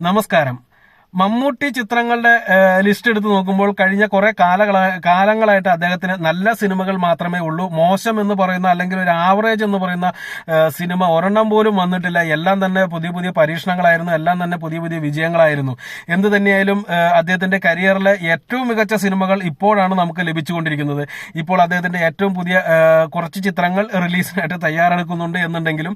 നമസ്കാരം. മമ്മൂട്ടി ചിത്രങ്ങളുടെ ലിസ്റ്റ് എടുത്ത് നോക്കുമ്പോൾ കഴിഞ്ഞ കുറെ കാലങ്ങളായിട്ട് അദ്ദേഹത്തിന് നല്ല സിനിമകൾ മാത്രമേ ഉള്ളൂ. മോശം എന്ന് പറയുന്ന അല്ലെങ്കിൽ ഒരു ആവറേജ് എന്ന് പറയുന്ന സിനിമ ഒരെണ്ണം പോലും വന്നിട്ടില്ല. എല്ലാം തന്നെ പുതിയ പുതിയ പരീക്ഷണങ്ങളായിരുന്നു, എല്ലാം തന്നെ പുതിയ പുതിയ വിജയങ്ങളായിരുന്നു. എന്ത് തന്നെയായാലും അദ്ദേഹത്തിന്റെ കരിയറിലെ ഏറ്റവും മികച്ച സിനിമകൾ ഇപ്പോഴാണ് നമുക്ക് ലഭിച്ചുകൊണ്ടിരിക്കുന്നത്. ഇപ്പോൾ അദ്ദേഹത്തിന്റെ ഏറ്റവും പുതിയ കുറച്ച് ചിത്രങ്ങൾ റിലീസിനായിട്ട് തയ്യാറെടുക്കുന്നുണ്ട് എന്നുണ്ടെങ്കിലും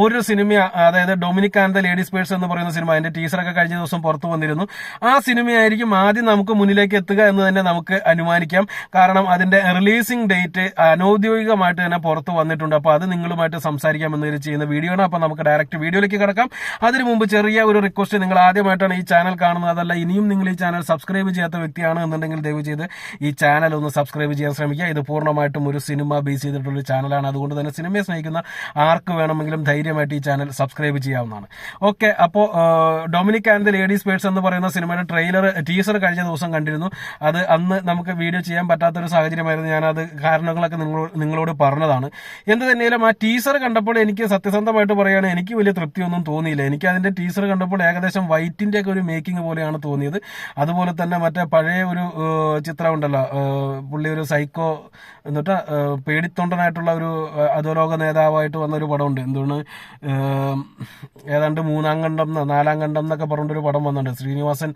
ഒരു സിനിമ, അതായത് Dominic and the ladies purse എന്ന് പറയുന്ന സിനിമ, അതിന്റെ ടീസറൊക്കെ കഴിഞ്ഞ ദിവസം പുറത്തു വന്നിരുന്നു. ആ സിനിമയായിരിക്കും ആദ്യം നമുക്ക് മുന്നിലേക്ക് എത്തുക എന്ന് തന്നെ നമുക്ക് അനുമാനിക്കാം. കാരണം അതിന്റെ റിലീസിംഗ് ഡേറ്റ് അനൌദ്യോഗികമായിട്ട് തന്നെ പുറത്തു വന്നിട്ടുണ്ട്. അപ്പൊ അത് നിങ്ങളുമായിട്ട് സംസാരിക്കാമെന്ന് ചെയ്യുന്ന വീഡിയോ ആണ്. അപ്പൊ നമുക്ക് ഡയറക്റ്റ് വീഡിയോയിലേക്ക് കിടക്കാം. അതിനു മുമ്പ് ചെറിയ ഒരു റിക്വസ്റ്റ്, നിങ്ങൾ ആദ്യമായിട്ടാണ് ഈ ചാനൽ കാണുന്നത്, അതല്ല ഇനിയും നിങ്ങൾ ഈ ചാനൽ സബ്സ്ക്രൈബ് ചെയ്യാത്ത വ്യക്തിയാണ് എന്നുണ്ടെങ്കിൽ ദയവ് ചെയ്ത് ഈ ചാനൽ ഒന്ന് സബ്സ്ക്രൈബ് ചെയ്യാൻ ശ്രമിക്കുക. ഇത് പൂർണ്ണമായിട്ടും ഒരു സിനിമ ബേസ് ചെയ്തിട്ടുള്ള ചാനലാണ്. അതുകൊണ്ട് തന്നെ സിനിമയെ സ്നേഹിക്കുന്ന ആർക്ക് വേണമെങ്കിലും ധൈര്യമായിട്ട് ഈ ചാനൽ സബ്സ്ക്രൈബ് ചെയ്യാവുന്നതാണ്. ഓക്കെ, അപ്പോൾ Dominic and the ladies purse എന്ന് പറയുന്ന സിനിമയുടെ ടീസർ കഴിഞ്ഞ ദിവസം കണ്ടിരുന്നു. അത് അന്ന് നമുക്ക് വീഡിയോ ചെയ്യാൻ പറ്റാത്തൊരു സാഹചര്യമായിരുന്നു. ഞാനത് കാരണങ്ങളൊക്കെ നിങ്ങളോട് പറഞ്ഞതാണ്. എന്ത് തന്നെയാലും ആ ടീസർ കണ്ടപ്പോൾ എനിക്ക് സത്യസന്ധമായിട്ട് പറയുകയാണ്, എനിക്ക് വലിയ തൃപ്തിയൊന്നും തോന്നിയില്ല. എനിക്ക് അതിന്റെ ടീസർ കണ്ടപ്പോൾ ഏകദേശം വൈറ്റിന്റെ ഒക്കെ ഒരു മേക്കിംഗ് പോലെയാണ് തോന്നിയത്. അതുപോലെ തന്നെ മറ്റേ പഴയ ഒരു ചിത്രം ഉണ്ടല്ലോ, പുള്ളി ഒരു സൈക്കോ എന്നിട്ട് പേടിത്തൊണ്ടനായിട്ടുള്ള ഒരു അധോലോക നേതാവായിട്ട് വന്ന ഒരു പടമുണ്ട്. എന്താണ്, ഏതാണ്ട് 3-ാം ഖണ്ഡം 4-ാം ഖണ്ഡം എന്നൊക്കെ പറഞ്ഞൊരു പടം വന്നിട്ടുണ്ട്. ശ്രീനിവാസൻ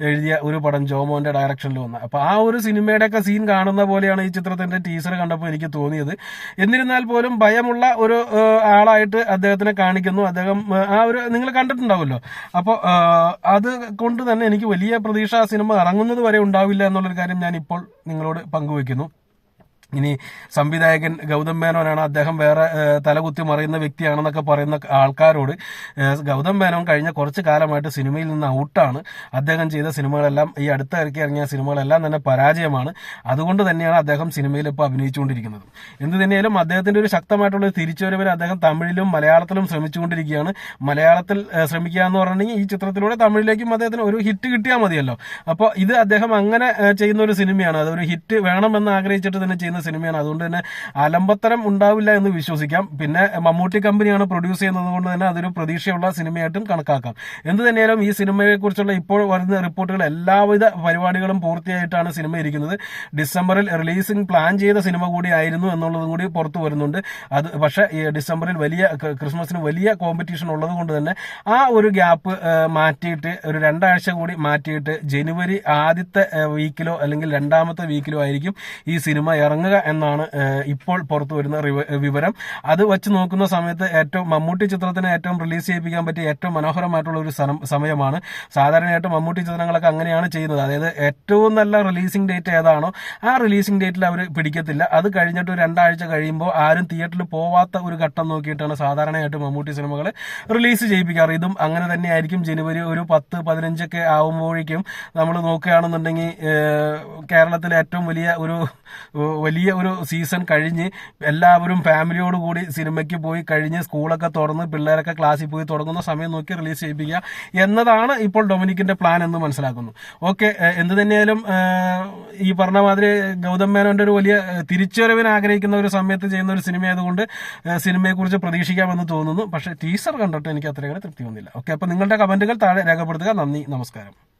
എഴുതിയ ഒരു പടം, ജോമോന്റെ ഡയറക്ഷനിൽ വന്ന. അപ്പൊ ആ ഒരു സിനിമയുടെ ഒക്കെ സീൻ കാണുന്ന പോലെയാണ് ഈ ചിത്രത്തിന്റെ ടീസർ കണ്ടപ്പോൾ എനിക്ക് തോന്നിയത്. എന്നിരുന്നാൽ പോലും ഭയമുള്ള ഒരു ആളായിട്ട് അദ്ദേഹത്തിനെ കാണിക്കുന്നു. അദ്ദേഹം ആ ഒരു, നിങ്ങൾ കണ്ടിട്ടുണ്ടാവുമല്ലോ. അപ്പോൾ അത് കൊണ്ട് തന്നെ എനിക്ക് വലിയ പ്രതീക്ഷ ആ സിനിമ ഇറങ്ങുന്നത് വരെ ഉണ്ടാവില്ല എന്നുള്ളൊരു കാര്യം ഞാൻ ഇപ്പോൾ നിങ്ങളോട് പങ്കുവെക്കുന്നു. ഇനി സംവിധായകൻ ഗൗതം മേനോനാണ്, അദ്ദേഹം വേറെ തലകുത്തി മറിയുന്ന വ്യക്തിയാണെന്നൊക്കെ പറയുന്ന ആൾക്കാരോട്, ഗൗതം മേനോൻ കഴിഞ്ഞ കുറച്ച് കാലമായിട്ട് സിനിമയിൽ നിന്ന് ഔട്ടാണ്. അദ്ദേഹം ചെയ്ത സിനിമകളെല്ലാം, ഈ അടുത്ത ഇറങ്ങിയ സിനിമകളെല്ലാം തന്നെ പരാജയമാണ്. അതുകൊണ്ട് തന്നെയാണ് അദ്ദേഹം സിനിമയിൽ ഇപ്പോൾ അഭിനയിച്ചുകൊണ്ടിരിക്കുന്നത്. എന്ത് തന്നെയാലും അദ്ദേഹത്തിന്റെ ഒരു ശക്തമായിട്ടുള്ള തിരിച്ചുവരവിന് അദ്ദേഹം തമിഴിലും മലയാളത്തിലും ശ്രമിച്ചുകൊണ്ടിരിക്കുകയാണ്. മലയാളത്തിൽ ശ്രമിക്കുക എന്ന് പറഞ്ഞിട്ടുണ്ടെങ്കിൽ ഈ ചിത്രത്തിലൂടെ തമിഴിലേക്കും അദ്ദേഹത്തിന് ഒരു ഹിറ്റ് കിട്ടിയാൽ മതിയല്ലോ. അപ്പോൾ ഇത് അദ്ദേഹം അങ്ങനെ ചെയ്യുന്ന ഒരു സിനിമയാണ്. അതൊരു ഹിറ്റ് വേണമെന്ന് ആഗ്രഹിച്ചിട്ട് തന്നെ ചെയ്യുന്ന സിനിമയാണ്. അതുകൊണ്ട് തന്നെ അലമ്പത്തരം ഉണ്ടാവില്ല എന്ന് വിശ്വസിക്കാം. പിന്നെ മമ്മൂട്ടി കമ്പനിയാണ് പ്രൊഡ്യൂസ് ചെയ്യുന്നത് കൊണ്ട് തന്നെ അതൊരു പ്രതീക്ഷയുള്ള സിനിമയായിട്ടും കണക്കാക്കാം. എന്ത് തന്നെയാലും ഈ സിനിമയെ കുറിച്ചുള്ള ഇപ്പോൾ വരുന്ന റിപ്പോർട്ടുകൾ, എല്ലാവിധ പരിപാടികളും പൂർത്തിയായിട്ടാണ് സിനിമ ഇരിക്കുന്നത്. ഡിസംബറിൽ റിലീസിംഗ് പ്ലാൻ ചെയ്ത സിനിമ കൂടി ആയിരുന്നു എന്നുള്ളതും കൂടി പുറത്തു വരുന്നുണ്ട്. അത് പക്ഷേ ഈ ഡിസംബറിൽ ക്രിസ്മസിന് വലിയ കോമ്പറ്റീഷൻ ഉള്ളത് കൊണ്ട് തന്നെ ആ ഒരു ഗ്യാപ്പ് മാറ്റിയിട്ട് ഒരു 2 ആഴ്ച കൂടി മാറ്റിയിട്ട് ജനുവരി ആദ്യത്തെ വീക്കിലോ അല്ലെങ്കിൽ 2ാമത്തെ വീക്കിലോ ആയിരിക്കും ഈ സിനിമ ഇറങ്ങുക എന്നാണ് ഇപ്പോൾ പുറത്തു വരുന്ന വിവരം. അത് വെച്ച് നോക്കുന്ന സമയത്ത് മമ്മൂട്ടി ചിത്രത്തിന് ഏറ്റവും റിലീസ് ചെയ്യിപ്പിക്കാൻ പറ്റിയ ഏറ്റവും മനോഹരമായിട്ടുള്ള ഒരു സമയമാണ്. സാധാരണയായിട്ട് മമ്മൂട്ടി ചിത്രങ്ങളൊക്കെ അങ്ങനെയാണ് ചെയ്യുന്നത്. അതായത് ഏറ്റവും നല്ല റിലീസിംഗ് ഡേറ്റ് ഏതാണോ ആ റിലീസിംഗ് ഡേറ്റിൽ അവർ പിടിക്കത്തില്ല. അത് കഴിഞ്ഞിട്ട് 2 ആഴ്ച കഴിയുമ്പോൾ ആരും തിയേറ്ററിൽ പോവാത്ത ഒരു ഘട്ടം നോക്കിയിട്ടാണ് സാധാരണയായിട്ട് മമ്മൂട്ടി സിനിമകൾ റിലീസ് ചെയ്യിപ്പിക്കാറ്. ഇതും അങ്ങനെ തന്നെയായിരിക്കും. ജനുവരി ഒരു 10-15 ഒക്കെ ആവുമ്പോഴേക്കും നമ്മൾ നോക്കുകയാണെന്നുണ്ടെങ്കിൽ കേരളത്തിലെ ഏറ്റവും വലിയ ഒരു സീസൺ കഴിഞ്ഞ് എല്ലാവരും ഫാമിലിയോടുകൂടി സിനിമയ്ക്ക് പോയി കഴിഞ്ഞ് സ്കൂളൊക്കെ തുറന്ന് പിള്ളേരൊക്കെ ക്ലാസ്സിൽ പോയി തുടങ്ങുന്ന സമയം നോക്കി റിലീസ് ചെയ്യിപ്പിക്കുക എന്നതാണ് ഇപ്പോൾ ഡൊമിനിക്കിന്റെ പ്ലാൻ എന്ന് മനസ്സിലാക്കുന്നു. ഓക്കെ, എന്ത് തന്നെയായാലും ഈ പറഞ്ഞ മാതിരി ഗൗതം മേനോന്റെ ഒരു വലിയ തിരിച്ചുവരവിന് ആഗ്രഹിക്കുന്ന ഒരു സമയത്ത് ചെയ്യുന്ന ഒരു സിനിമ ആയതുകൊണ്ട് സിനിമയെക്കുറിച്ച് പ്രതീക്ഷിക്കാമെന്ന് തോന്നുന്നു. പക്ഷേ ടീസർ കണ്ടിട്ട് എനിക്ക് അത്രയേറെ തൃപ്തി വന്നില്ല. ഓക്കെ, അപ്പൊ നിങ്ങളുടെ കമന്റുകൾ താഴെ രേഖപ്പെടുത്തുക. നന്ദി, നമസ്കാരം.